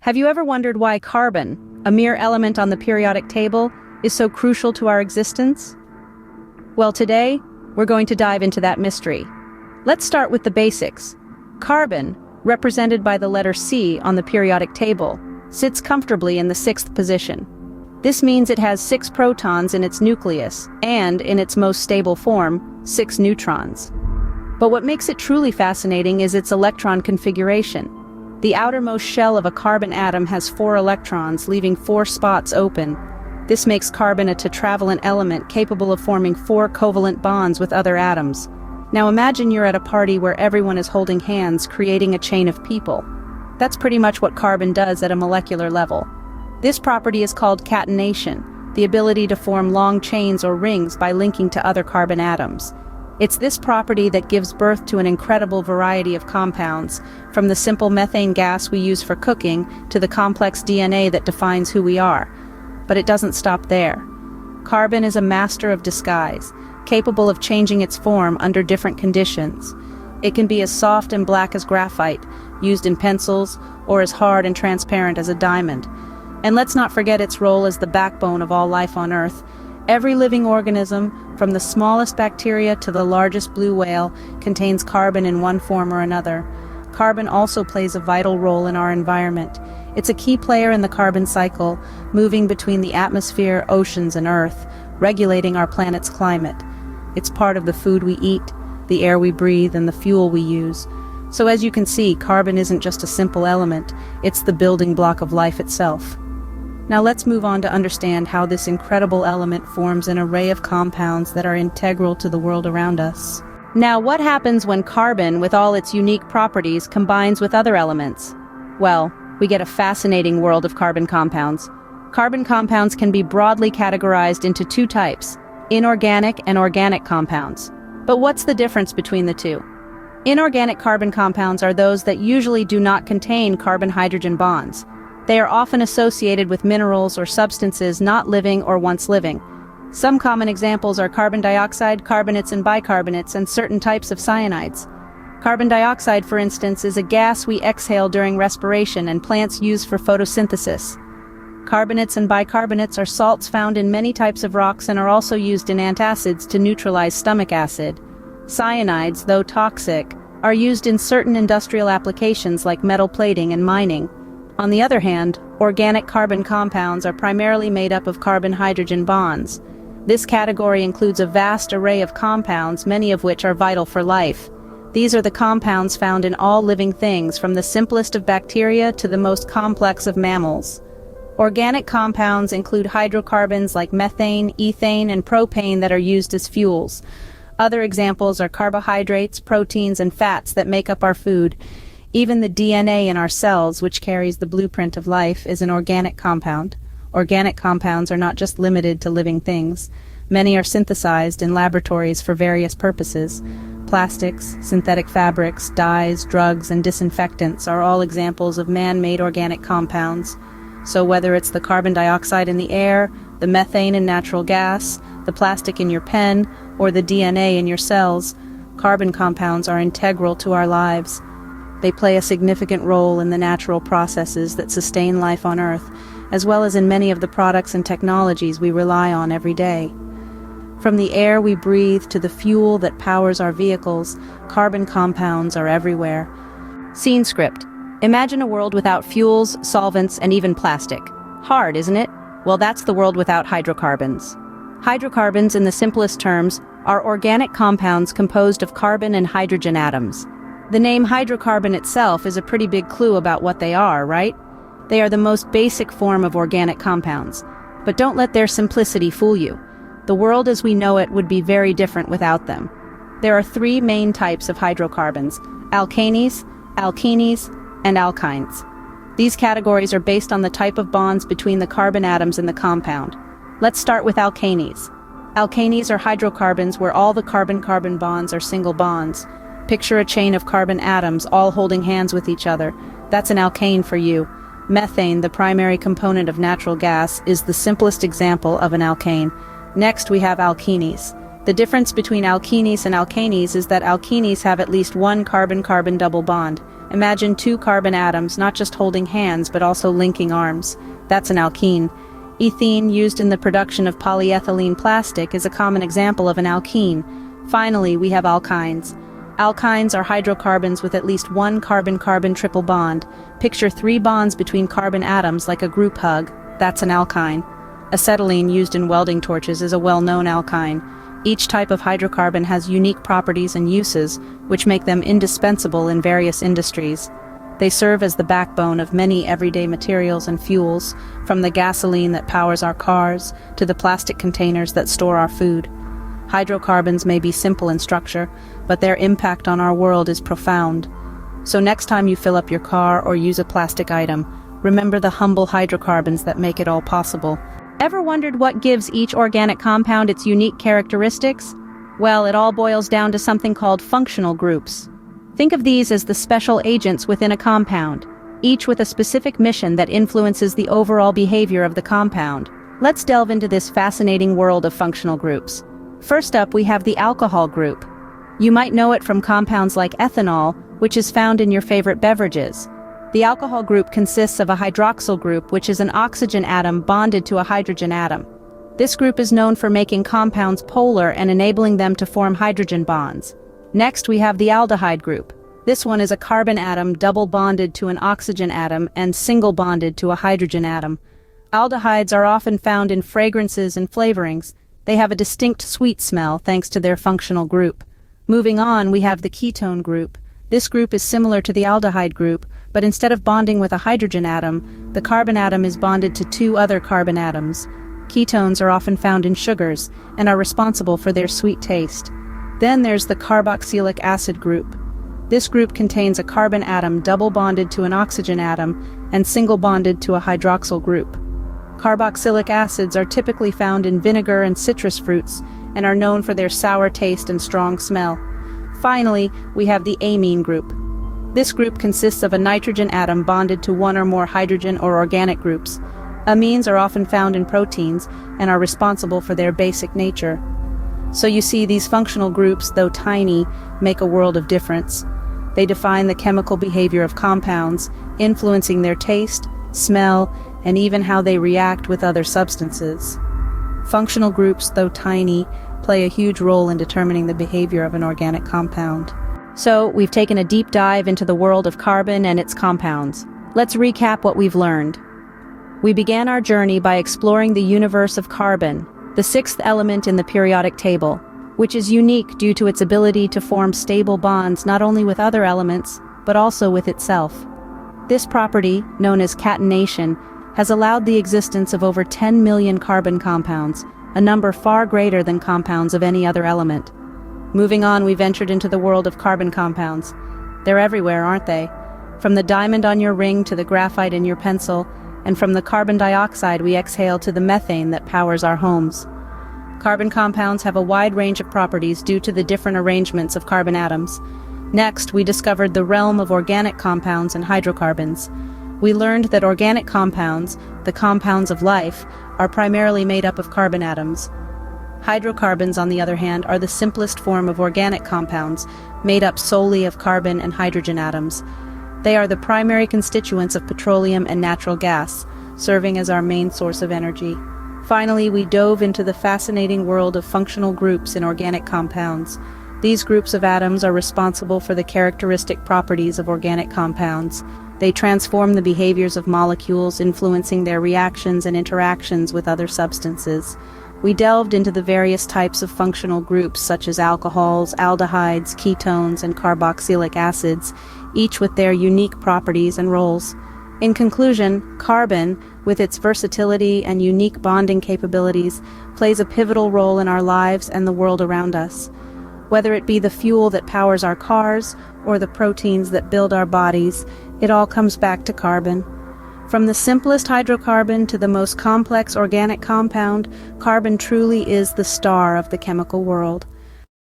Have you ever wondered why carbon, a mere element on the periodic table, is so crucial to our existence? Well, today, we're going to dive into that mystery. Let's start with the basics. Carbon, represented by the letter C on the periodic table, sits comfortably in the 6th position. This means it has 6 protons in its nucleus, and, in its most stable form, 6 neutrons. But what makes it truly fascinating is its electron configuration. The outermost shell of a carbon atom has 4 electrons, leaving 4 spots open. This makes carbon a tetravalent element capable of forming 4 covalent bonds with other atoms. Now imagine you're at a party where everyone is holding hands, creating a chain of people. That's pretty much what carbon does at a molecular level. This property is called catenation, the ability to form long chains or rings by linking to other carbon atoms. It's this property that gives birth to an incredible variety of compounds, from the simple methane gas we use for cooking to the complex DNA that defines who we are. But it doesn't stop there. Carbon is a master of disguise, capable of changing its form under different conditions. It can be as soft and black as graphite, used in pencils, or as hard and transparent as a diamond. And let's not forget its role as the backbone of all life on Earth. Every living organism, from the smallest bacteria to the largest blue whale, contains carbon in one form or another. Carbon also plays a vital role in our environment. It's a key player in the carbon cycle, moving between the atmosphere, oceans, and Earth, regulating our planet's climate. It's part of the food we eat, the air we breathe, and the fuel we use. So as you can see, carbon isn't just a simple element, it's the building block of life itself. Now let's move on to understand how this incredible element forms an array of compounds that are integral to the world around us. Now, what happens when carbon, with all its unique properties, combines with other elements? Well, we get a fascinating world of carbon compounds. Carbon compounds can be broadly categorized into 2 types, inorganic and organic compounds. But what's the difference between the two? Inorganic carbon compounds are those that usually do not contain carbon-hydrogen bonds. They are often associated with minerals or substances not living or once living. Some common examples are carbon dioxide, carbonates and bicarbonates, and certain types of cyanides. Carbon dioxide, for instance, is a gas we exhale during respiration and plants use for photosynthesis. Carbonates and bicarbonates are salts found in many types of rocks and are also used in antacids to neutralize stomach acid. Cyanides, though toxic, are used in certain industrial applications like metal plating and mining. On the other hand, organic carbon compounds are primarily made up of carbon-hydrogen bonds. This category includes a vast array of compounds, many of which are vital for life. These are the compounds found in all living things, from the simplest of bacteria to the most complex of mammals. Organic compounds include hydrocarbons like methane, ethane, and propane that are used as fuels. Other examples are carbohydrates, proteins, and fats that make up our food. Even the DNA in our cells, which carries the blueprint of life, is an organic compound. Organic compounds are not just limited to living things. Many are synthesized in laboratories for various purposes. Plastics, synthetic fabrics, dyes, drugs, and disinfectants are all examples of man-made organic compounds. So whether it's the carbon dioxide in the air, the methane in natural gas, the plastic in your pen, or the DNA in your cells, carbon compounds are integral to our lives. They play a significant role in the natural processes that sustain life on Earth, as well as in many of the products and technologies we rely on every day. From the air we breathe to the fuel that powers our vehicles, carbon compounds are everywhere. Scene script. Imagine a world without fuels, solvents, and even plastic. Hard, isn't it? Well, that's the world without hydrocarbons. Hydrocarbons, in the simplest terms, are organic compounds composed of carbon and hydrogen atoms. The name hydrocarbon itself is a pretty big clue about what they are, right? They are the most basic form of organic compounds. But don't let their simplicity fool you. The world as we know it would be very different without them. There are 3 main types of hydrocarbons: alkanes, alkenes, and alkynes. These categories are based on the type of bonds between the carbon atoms in the compound. Let's start with alkanes. Alkanes are hydrocarbons where all the carbon-carbon bonds are single bonds. Picture a chain of carbon atoms all holding hands with each other. That's an alkane for you. Methane, the primary component of natural gas, is the simplest example of an alkane. Next, we have alkenes. The difference between alkenes and alkanes is that alkenes have at least one carbon-carbon double bond, Imagine two carbon atoms not just holding hands but also linking arms. That's an alkene. Ethene, used in the production of polyethylene plastic, is a common example of an alkene. Finally, we have alkynes. Alkynes are hydrocarbons with at least one carbon-carbon triple bond. Picture 3 bonds between carbon atoms like a group hug. That's an alkyne. Acetylene, used in welding torches, is a well-known alkyne. Each type of hydrocarbon has unique properties and uses, which make them indispensable in various industries. They serve as the backbone of many everyday materials and fuels, from the gasoline that powers our cars to the plastic containers that store our food. Hydrocarbons may be simple in structure, but their impact on our world is profound. So next time you fill up your car or use a plastic item, remember the humble hydrocarbons that make it all possible. Ever wondered what gives each organic compound its unique characteristics? Well, it all boils down to something called functional groups. Think of these as the special agents within a compound, each with a specific mission that influences the overall behavior of the compound. Let's delve into this fascinating world of functional groups. First up, we have the alcohol group. You might know it from compounds like ethanol, which is found in your favorite beverages. The alcohol group consists of a hydroxyl group, which is an oxygen atom bonded to a hydrogen atom. This group is known for making compounds polar and enabling them to form hydrogen bonds. Next, we have the aldehyde group. This one is a carbon atom double bonded to an oxygen atom and single bonded to a hydrogen atom. Aldehydes are often found in fragrances and flavorings. They have a distinct sweet smell thanks to their functional group. Moving on, we have the ketone group. This group is similar to the aldehyde group, but instead of bonding with a hydrogen atom, the carbon atom is bonded to 2 other carbon atoms. Ketones are often found in sugars and are responsible for their sweet taste. Then there's the carboxylic acid group. This group contains a carbon atom double bonded to an oxygen atom and single bonded to a hydroxyl group. Carboxylic acids are typically found in vinegar and citrus fruits and are known for their sour taste and strong smell. Finally, we have the amine group. This group consists of a nitrogen atom bonded to 1 or more hydrogen or organic groups. Amines are often found in proteins and are responsible for their basic nature. So you see, these functional groups, though tiny, make a world of difference. They define the chemical behavior of compounds, influencing their taste, smell, and even how they react with other substances. Functional groups, though tiny, play a huge role in determining the behavior of an organic compound. So, we've taken a deep dive into the world of carbon and its compounds. Let's recap what we've learned. We began our journey by exploring the universe of carbon, the 6th element in the periodic table, which is unique due to its ability to form stable bonds not only with other elements, but also with itself. This property, known as catenation, has allowed the existence of over 10 million carbon compounds, a number far greater than compounds of any other element. Moving on, we ventured into the world of carbon compounds. They're everywhere, aren't they? From the diamond on your ring to the graphite in your pencil, and from the carbon dioxide we exhale to the methane that powers our homes. Carbon compounds have a wide range of properties due to the different arrangements of carbon atoms. Next, we discovered the realm of organic compounds and hydrocarbons. We learned that organic compounds, the compounds of life, are primarily made up of carbon atoms. Hydrocarbons, on the other hand, are the simplest form of organic compounds, made up solely of carbon and hydrogen atoms. They are the primary constituents of petroleum and natural gas, serving as our main source of energy. Finally, we dove into the fascinating world of functional groups in organic compounds. These groups of atoms are responsible for the characteristic properties of organic compounds. They transform the behaviors of molecules, influencing their reactions and interactions with other substances. We delved into the various types of functional groups such as alcohols, aldehydes, ketones, and carboxylic acids, each with their unique properties and roles. In conclusion, carbon, with its versatility and unique bonding capabilities, plays a pivotal role in our lives and the world around us. Whether it be the fuel that powers our cars or the proteins that build our bodies, it all comes back to carbon. From the simplest hydrocarbon to the most complex organic compound, carbon truly is the star of the chemical world.